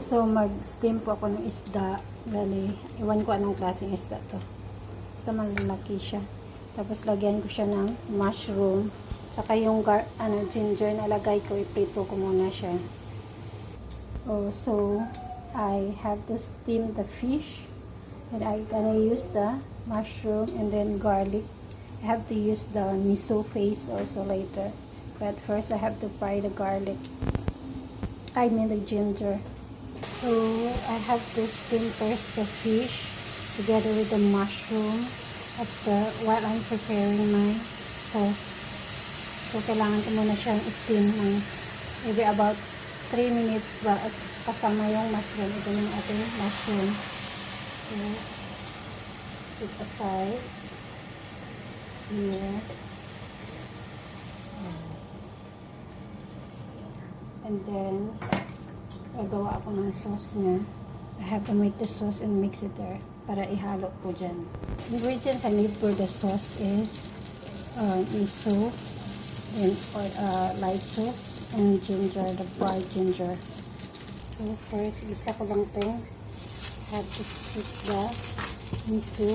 So, mag-steam po ako ng isda. Bali, iwan ko anong klaseng isda to. Basta malalaki siya. Tapos, lagyan ko siya ng mushroom. Saka yung ginger na lagay ko, iprito ko muna siya. Oh, so, I have to steam the fish. And I'm gonna use the mushroom and then garlic. I have to use the miso paste also later. But first, I have to fry the garlic. I mean the ginger. So, I have to steam first the fish together with the mushroom while I'm preparing my sauce. So, kailangan ko muna siyang steam ng maybe about 3 minutes ba at kasama yung mushroom. Ito yung ating mushroom. So, set aside here. And then, gagawa ako ng sauce niya. I have to make the sauce and mix it there para ihalo po dyan. Ingredients I need for the sauce is miso, then light sauce, and ginger, the fried ginger. So first, isa ko lang itong have to sit the miso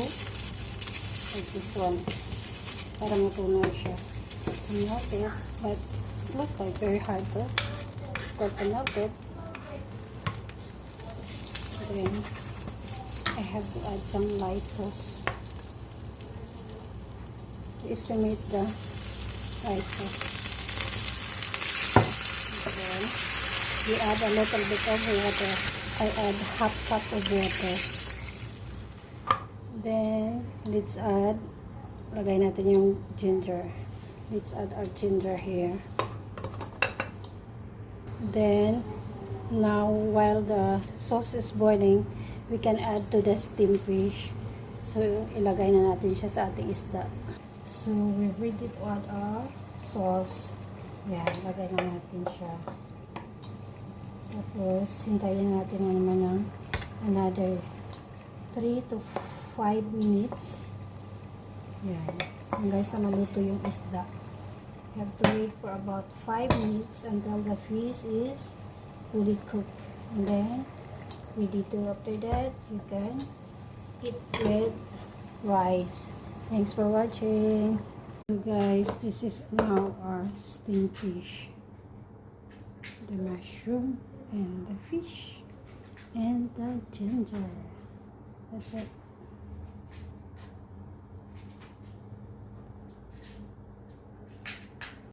like this one para matunaw siya. So melt it, but it looks like very hard to melt it. Then I have to add some light sauce to estimate the light sauce. Then we add a little bit of water. I add half cup of water. Then let's add, lagay natin yung ginger. Let's add our ginger here. Then now, while the sauce is boiling, we can add to the steamed fish. So, ilagay na natin siya sa ating isda. So, we're ready to add our sauce. Yan, ilagay na natin siya. Tapos, hintayin natin na naman ng another 3 to 5 minutes. Yan, hanggang sa maluto yung isda. You have to wait for about 5 minutes until the fish is fully cooked, and then ready to, after that you can eat with rice. Thanks for watching. So guys, this is now our steamed fish, the mushroom and the fish and the ginger. That's it.